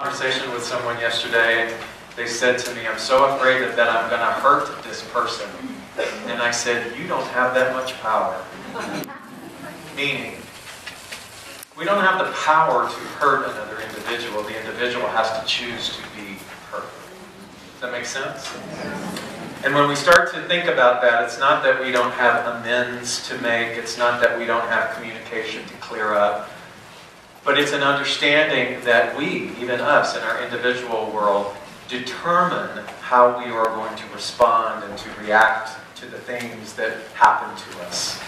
Conversation with someone yesterday. They said to me, I'm so afraid that I'm going to hurt this person. And I said, you don't have that much power. Meaning, we don't have the power to hurt another individual. The individual has to choose to be hurt. Does that make sense? And when we start to think about that, it's not that we don't have amends to make. It's not that we don't have communication to clear up. But it's an understanding that we, even us in our individual world, determine how we are going to respond and to react to the things that happen to us,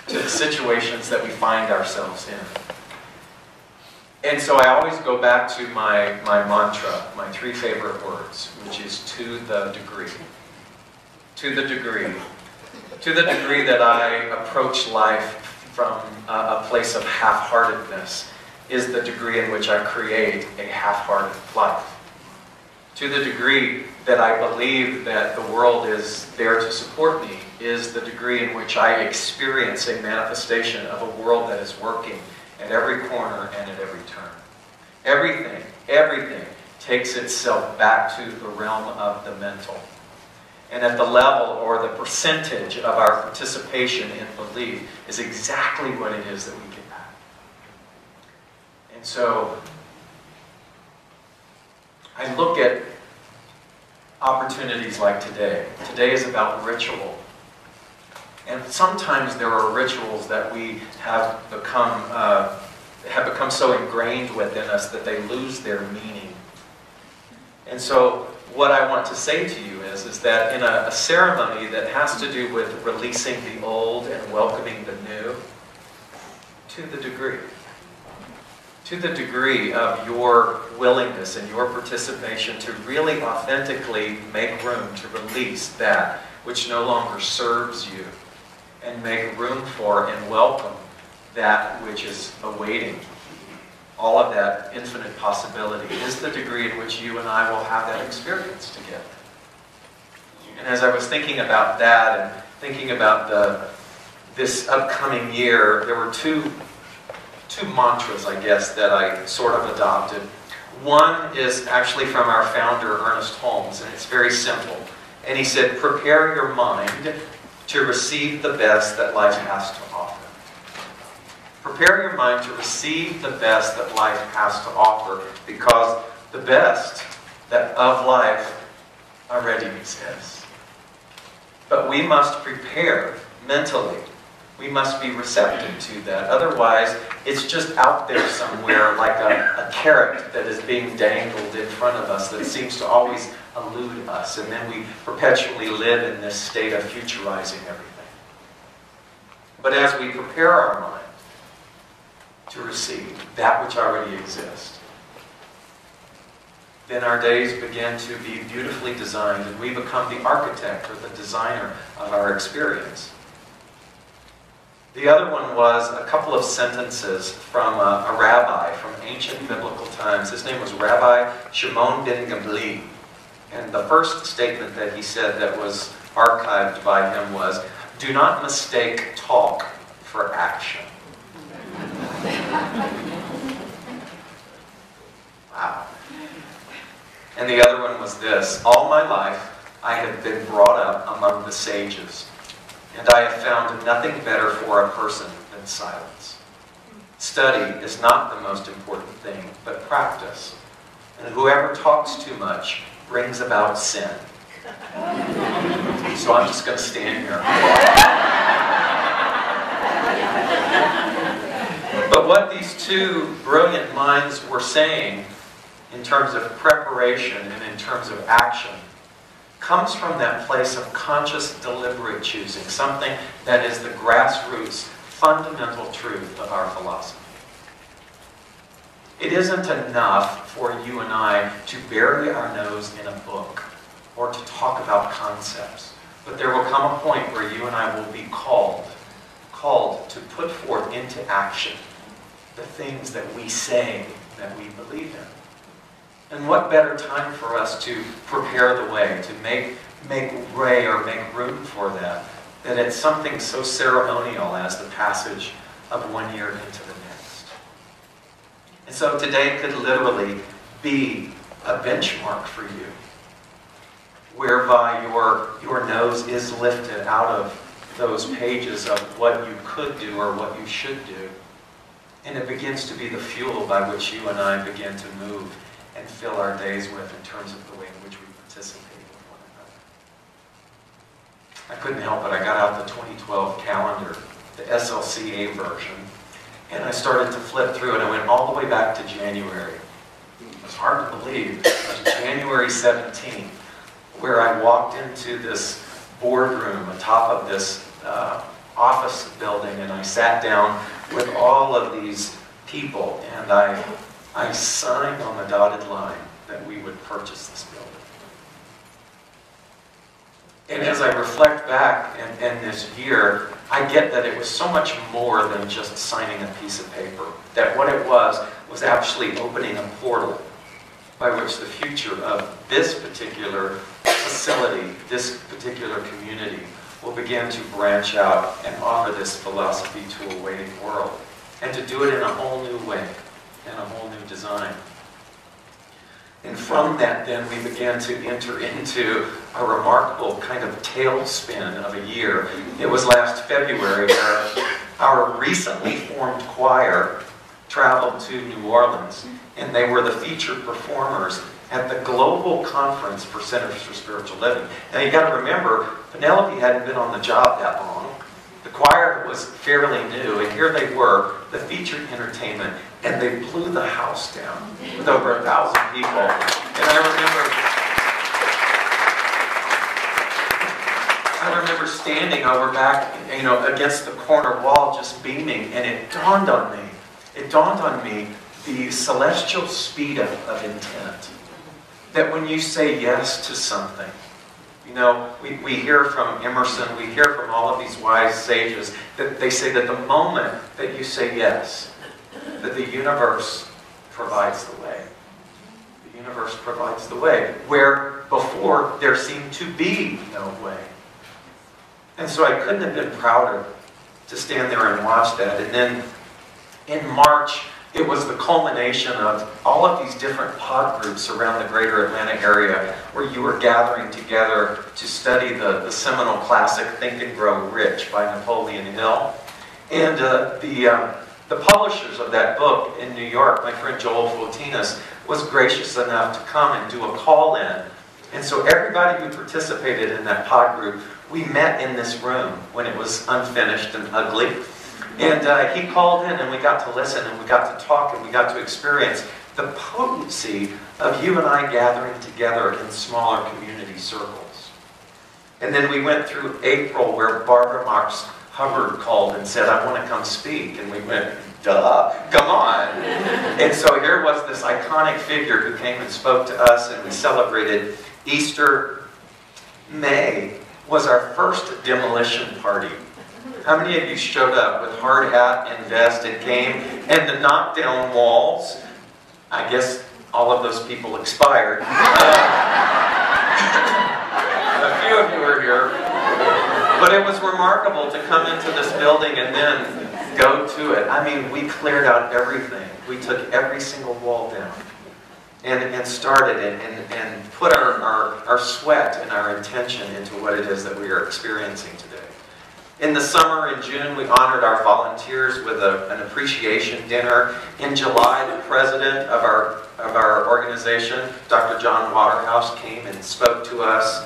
to the situations that we find ourselves in. And so I always go back to my mantra, my 3 favorite words, which is to the degree. To the degree. To the degree that I approach life from a place of half-heartedness is the degree in which I create a half-hearted life. To the degree that I believe that the world is there to support me is the degree in which I experience a manifestation of a world that is working at every corner and at every turn. Everything takes itself back to the realm of the mental. And at the level or the percentage of our participation in belief is exactly what it is that we get back. And so I look at opportunities like today. Today is about ritual. And sometimes there are rituals that we have become so ingrained within us that they lose their meaning. And so what I want to say to you is that in a ceremony that has to do with releasing the old and welcoming the new, to the degree of your willingness and your participation to really authentically make room to release that which no longer serves you and make room for and welcome that which is awaiting all of that infinite possibility is the degree in which you and I will have that experience together. And as I was thinking about that and thinking about this upcoming year, there were two mantras, I guess, that I sort of adopted. One is actually from our founder, Ernest Holmes, and it's very simple. And he said, prepare your mind to receive the best that life has to offer. Prepare your mind to receive the best that life has to offer, because the best of life already exists. But we must prepare mentally. We must be receptive to that. Otherwise, it's just out there somewhere like a carrot that is being dangled in front of us that seems to always elude us. And then we perpetually live in this state of futurizing everything. But as we prepare our mind to receive that which already exists, then our days begin to be beautifully designed and we become the architect or the designer of our experience. The other one was a couple of sentences from a rabbi from ancient biblical times. His name was Rabbi Shimon ben Gamliel. And the first statement that he said that was archived by him was, do not mistake talk for action. Wow. And the other one was this, all my life I have been brought up among the sages, and I have found nothing better for a person than silence. Study is not the most important thing, but practice. And whoever talks too much brings about sin. So I'm just going to stand here. But what these two brilliant minds were saying in terms of preparation and in terms of action comes from that place of conscious, deliberate choosing, something that is the grassroots, fundamental truth of our philosophy. It isn't enough for you and I to bury our nose in a book or to talk about concepts, but there will come a point where you and I will be called to put forth into action the things that we say that we believe in. And what better time for us to prepare the way, to make way or make room for that, than it's something so ceremonial as the passage of one year into the next. And so today could literally be a benchmark for you, whereby your nose is lifted out of those pages of what you could do or what you should do. And it begins to be the fuel by which you and I begin to move and fill our days with in terms of the way in which we participate with one another. I couldn't help it. I got out the 2012 calendar, the SLCA version, and I started to flip through, and I went all the way back to January. It was hard to believe. It was January 17th, where I walked into this boardroom atop of this office building, and I sat down with all of these people, and I signed on the dotted line that we would purchase this building. And as I reflect back in this year, I get that it was so much more than just signing a piece of paper. That what it was actually opening a portal by which the future of this particular facility, this particular community, will begin to branch out and offer this philosophy to a waiting world. And to do it in a whole new way, in a whole new design. And from that, then, we began to enter into a remarkable kind of tailspin of a year. It was last February where our recently formed choir traveled to New Orleans, and they were the featured performers at the Global Conference for Centers for Spiritual Living. And you got to remember, Penelope hadn't been on the job that long. The choir was fairly new, and here they were, the featured entertainment, and they blew the house down with over 1,000 people. And I remember standing over back, against the corner wall, just beaming, and it dawned on me the celestial speed of intent. That when you say yes to something, we hear from Emerson, we hear from all of these wise sages, that they say that the moment that you say yes, that the universe provides the way. The universe provides the way, where before there seemed to be no way. And so I couldn't have been prouder to stand there and watch that. And then in March, it was the culmination of all of these different pod groups around the greater Atlanta area where you were gathering together to study the seminal classic Think and Grow Rich by Napoleon Hill. And the publishers of that book in New York, my friend Joel Fotinas, was gracious enough to come and do a call-in. And so everybody who participated in that pod group, we met in this room when it was unfinished and ugly. And he called in, and we got to listen, and we got to talk, and we got to experience the potency of you and I gathering together in smaller community circles. And then we went through April, where Barbara Marx Hubbard called and said, "I want to come speak." And we went, "Duh, come on." And so here was this iconic figure who came and spoke to us, and we celebrated Easter. May was our first demolition party. How many of you showed up with hard hat and vest and came, and the knockdown walls? I guess all of those people expired. A few of you were here. But it was remarkable to come into this building and then go to it. I mean, we cleared out everything. We took every single wall down and started and put our sweat and our intention into what it is that we are experiencing today. In the summer, in June, we honored our volunteers with an appreciation dinner. In July, the president of our organization, Dr. John Waterhouse, came and spoke to us.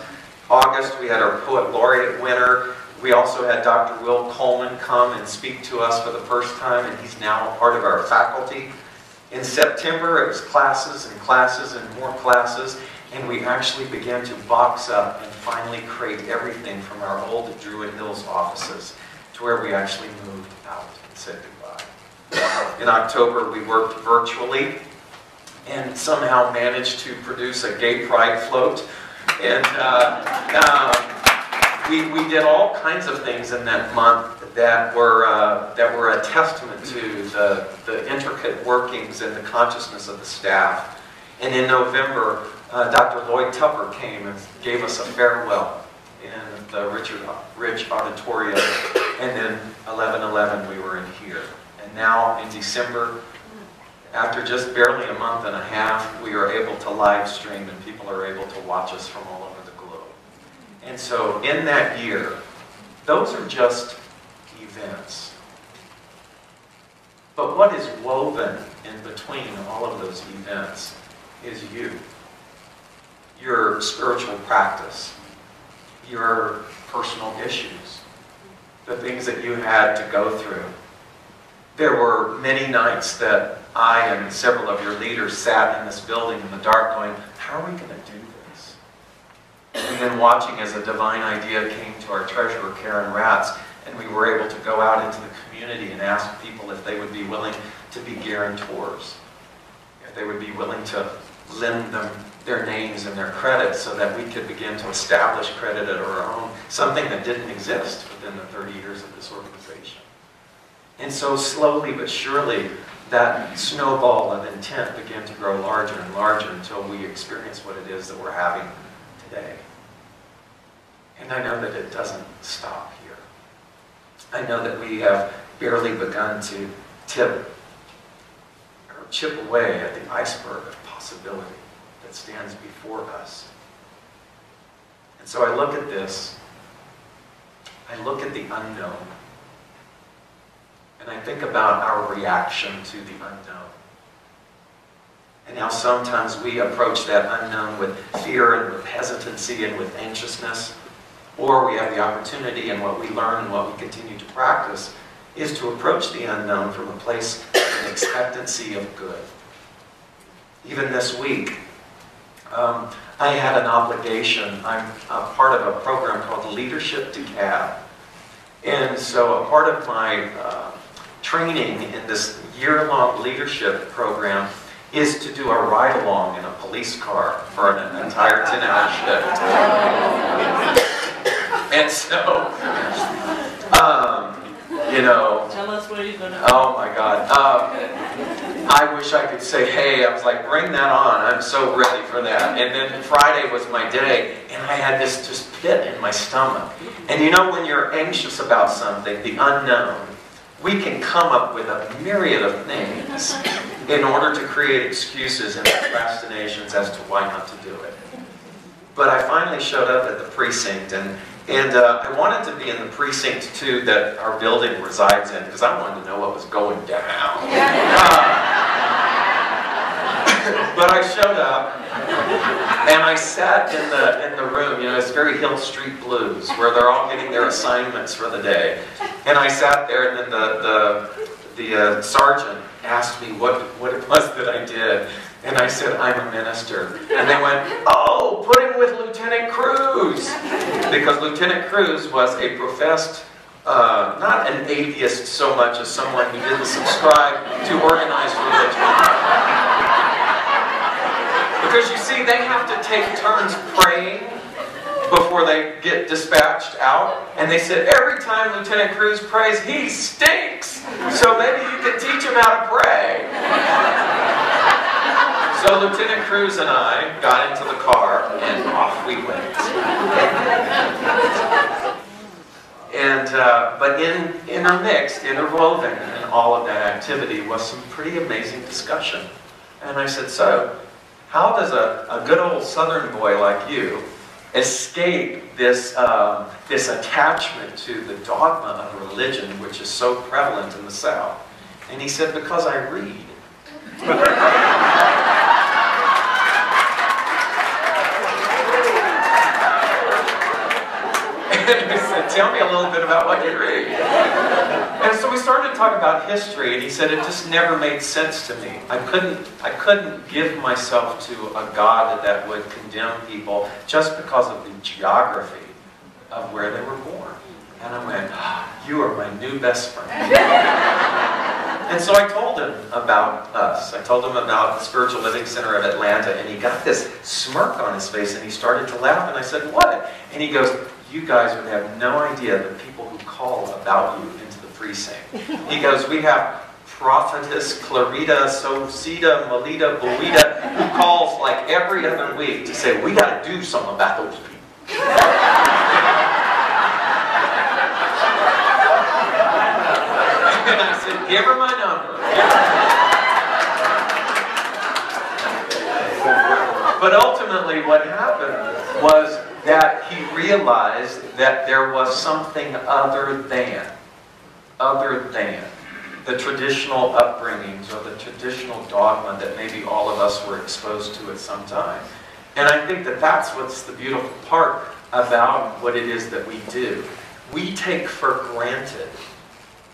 August, we had our Poet Laureate winner. We also had Dr. Will Coleman come and speak to us for the first time, and he's now a part of our faculty. In September, it was classes and classes and more classes, and we actually began to box up and finally create everything from our old Druid Hills offices to where we actually moved out and said goodbye. In October, we worked virtually and somehow managed to produce a gay pride float. And we did all kinds of things in that month that were a testament to the intricate workings and the consciousness of the staff. And in November, Dr. Lloyd Tupper came and gave us a farewell in the Rich Auditorium. And then 11/11 we were in here. And now in December, after just barely a month and a half, we are able to live stream and people are able to watch us from all over the globe. And so in that year, those are just events. But what is woven in between all of those events is you. Your spiritual practice, your personal issues, the things that you had to go through. There were many nights that I and several of your leaders sat in this building in the dark going, how are we going to do this? And then watching as a divine idea came to our treasurer, Karen Ratz, and we were able to go out into the community and ask people if they would be willing to be guarantors, if they would be willing to lend them their names and their credits so that we could begin to establish credit at our own, something that didn't exist within the 30 years of this organization. And so slowly but surely, that snowball of intent began to grow larger and larger until we experience what it is that we're having today. And I know that it doesn't stop here. I know that we have barely begun to chip away at the iceberg of possibility that stands before us. And so I look at this, I look at the unknown, and I think about our reaction to the unknown. And how sometimes we approach that unknown with fear and with hesitancy and with anxiousness, or we have the opportunity, and what we learn and what we continue to practice is to approach the unknown from a place of expectancy of good. Even this week, I had an obligation. I'm a part of a program called Leadership to Cab. And so a part of my training in this year-long leadership program is to do a ride-along in a police car for an entire 10-hour shift. And so, you know, tell us where you're going to. Oh my God. I wish I could say, hey, I was like, bring that on. I'm so ready for that. And then Friday was my day, and I had this just pit in my stomach. And you know, when you're anxious about something, the unknown, we can come up with a myriad of things in order to create excuses and procrastinations as to why not to do it. But I finally showed up at the precinct, and I wanted to be in the precinct too that our building resides in, because I wanted to know what was going down. But I showed up, and I sat in the room. You know, it's very Hill Street Blues, where they're all getting their assignments for the day. And I sat there, and then the sergeant asked me what it was that I did. And I said, I'm a minister. And they went, oh, put him with Lieutenant Cruz. Because Lieutenant Cruz was a professed, not an atheist so much as someone who didn't subscribe to organized religion. Because you see, they have to take turns praying before they get dispatched out. And they said, every time Lieutenant Cruz prays, he stinks. So maybe you can teach him how to pray. So Lieutenant Cruz and I got into the car, and off we went. And but intermixed, interwoven in all of that activity was some pretty amazing discussion. And I said, so how does a good old Southern boy like you escape this attachment to the dogma of religion, which is so prevalent in the South? And he said, because I read. And he said, tell me a little bit about what you read. And so we started to talk about history, and he said it just never made sense to me. I couldn't give myself to a God that would condemn people just because of the geography of where they were born. And I went, you are my new best friend. And so I told him about us. I told him about the Spiritual Living Center of Atlanta, and he got this smirk on his face, and he started to laugh, and I said, what? And he goes, you guys would have no idea the people who call about you into the precinct. He goes, we have Prophetess Clarita Sosita Melita Boida who calls like every other week to say, we got to do something about those people. And I said, give her my number. But ultimately what happened was that he realized that there was something other than the traditional upbringings or the traditional dogma that maybe all of us were exposed to at some time. And I think that that's what's the beautiful part about what it is that we do. We take for granted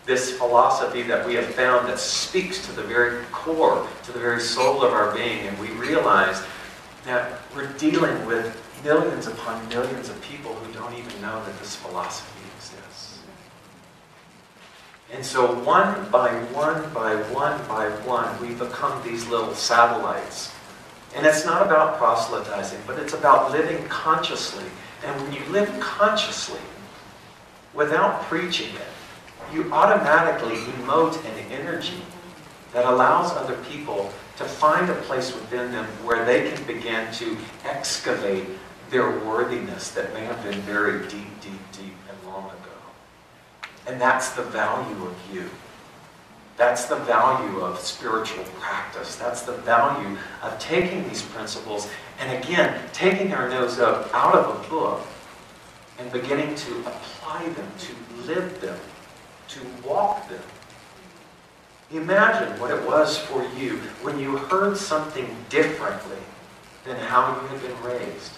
this philosophy that we have found that speaks to the very core, to the very soul of our being, and we realize that we're dealing with millions upon millions of people who don't even know that this philosophy exists. And so one by one by one by one, we become these little satellites. And it's not about proselytizing, but it's about living consciously. And when you live consciously, without preaching it, you automatically emote an energy that allows other people to find a place within them where they can begin to excavate their worthiness that may have been very deep, deep, deep and long ago. And that's the value of you. That's the value of spiritual practice. That's the value of taking these principles and again, taking our nose up out of a book and beginning to apply them, to live them, to walk them. Imagine what it was for you when you heard something differently than how you had been raised.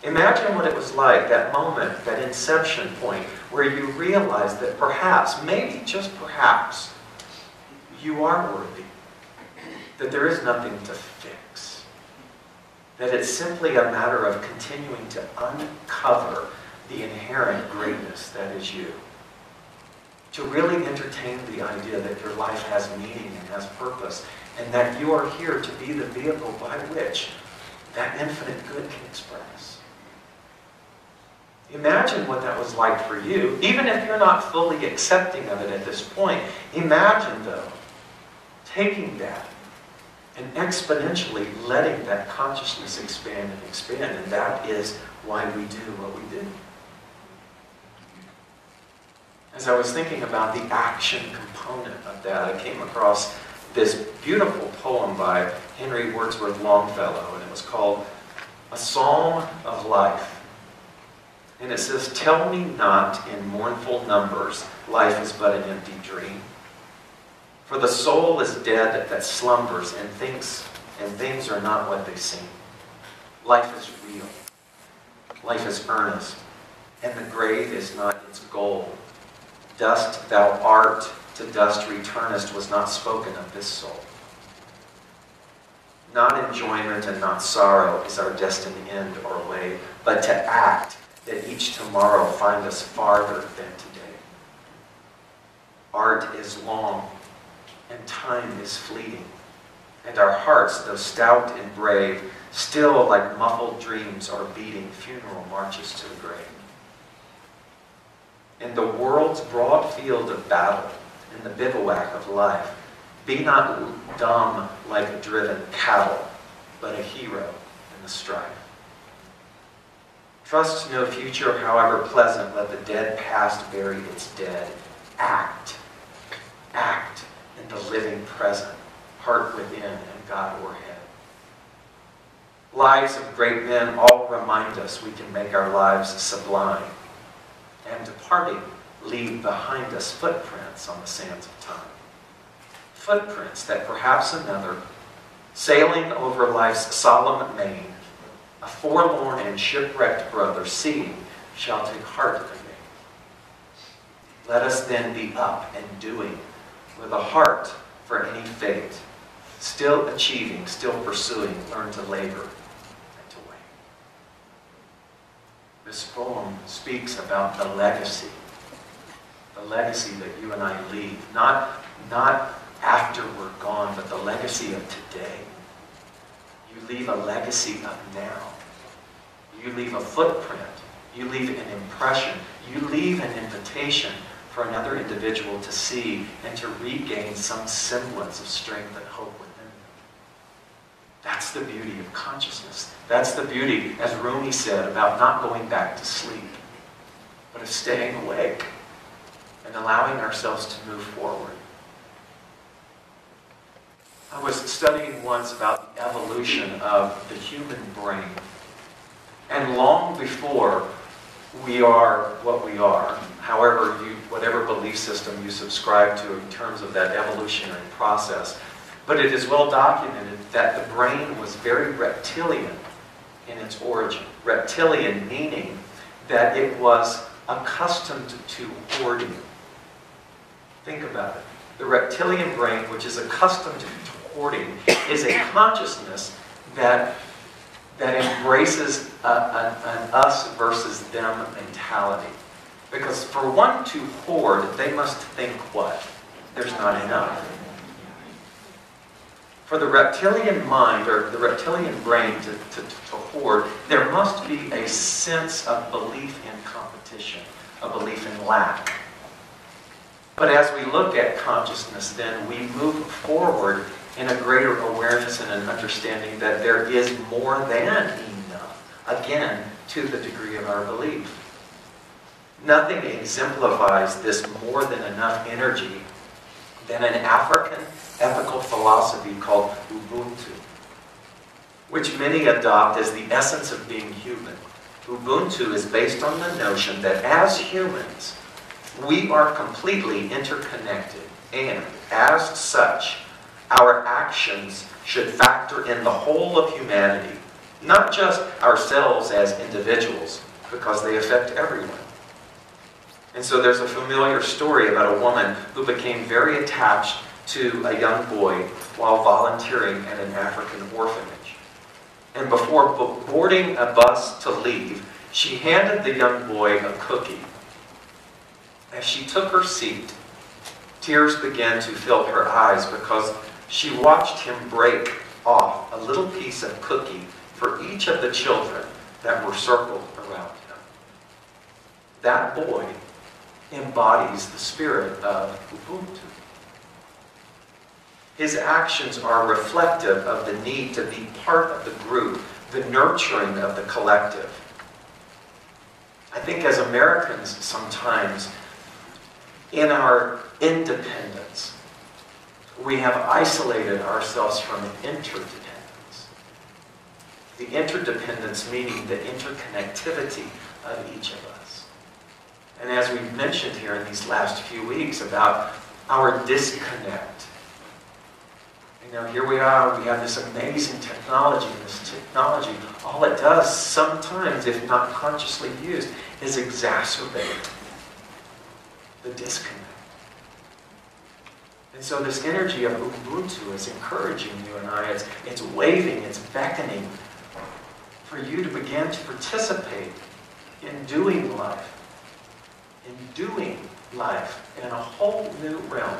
Imagine what it was like, that moment, that inception point, where you realized that perhaps, maybe just perhaps, you are worthy. That there is nothing to fix. That it's simply a matter of continuing to uncover the inherent greatness that is you. To really entertain the idea that your life has meaning and has purpose, and that you are here to be the vehicle by which that infinite good can express. Imagine what that was like for you, even if you're not fully accepting of it at this point. Imagine, though, taking that and exponentially letting that consciousness expand and expand, and that is why we do what we do. As I was thinking about the action component of that, I came across this beautiful poem by Henry Wordsworth Longfellow, and it was called A Psalm of Life. And it says, "Tell me not in mournful numbers, life is but an empty dream. For the soul is dead that slumbers, and things are not what they seem. Life is real, life is earnest, and the grave is not its goal. Dust thou art, to dust returnest, was not spoken of this soul. Not enjoyment and not sorrow is our destined end or way, but to act, that each tomorrow find us farther than today. Art is long, and time is fleeting, and our hearts, though stout and brave, still like muffled dreams are beating funeral marches to the grave. In the world's broad field of battle, in the bivouac of life, be not dumb like driven cattle, but a hero in the strife. Trust no future, however pleasant, let the dead past bury its dead. Act in the living present, heart within and God o'erhead. Lives of great men all remind us we can make our lives sublime, and departing, leave behind us footprints on the sands of time. Footprints that perhaps another, sailing over life's solemn main, a forlorn and shipwrecked brother, seeing, shall take heart again. Let us then be up and doing, with a heart for any fate, still achieving, still pursuing, learn to labor and to wait. This poem speaks about the legacy that you and I leave, not after we're gone, but the legacy of today. You leave a legacy of now. You leave a footprint. You leave an impression. You leave an invitation for another individual to see and to regain some semblance of strength and hope within them. That's the beauty of consciousness. That's the beauty, as Rumi said, about not going back to sleep, but of staying awake and allowing ourselves to move forward. I was studying once about the evolution of the human brain. And long before we are what we are, whatever belief system you subscribe to in terms of that evolutionary process, but it is well documented that the brain was very reptilian in its origin. Reptilian meaning that it was accustomed to hoarding. Think about it. The reptilian brain, which is accustomed to hoarding, is a consciousness that embraces an us versus them mentality. Because for one to hoard, they must think what? There's not enough. For the reptilian mind, or the reptilian brain to hoard, there must be a sense of belief in competition, a belief in lack. But as we look at consciousness, then we move forward in a greater awareness and an understanding that there is more than enough, again, to the degree of our belief. Nothing exemplifies this more than enough energy than an African ethical philosophy called Ubuntu, which many adopt as the essence of being human. Ubuntu is based on the notion that as humans, we are completely interconnected, and as such, our actions should factor in the whole of humanity, not just ourselves as individuals, because they affect everyone. And so there's a familiar story about a woman who became very attached to a young boy while volunteering at an African orphanage. And before boarding a bus to leave, she handed the young boy a cookie. As she took her seat, tears began to fill her eyes because she watched him break off a little piece of cookie for each of the children that were circled around him. That boy embodies the spirit of Ubuntu. His actions are reflective of the need to be part of the group, the nurturing of the collective. I think as Americans sometimes, in our independence, we have isolated ourselves from interdependence. The interdependence meaning the interconnectivity of each of us. And as we've mentioned here in these last few weeks about our disconnect. You know, here we are, we have this amazing technology, and this technology, all it does sometimes, if not consciously used, is exacerbate the disconnect. And so this energy of Ubuntu is encouraging you and I, it's waving, it's beckoning for you to begin to participate in doing life in a whole new realm.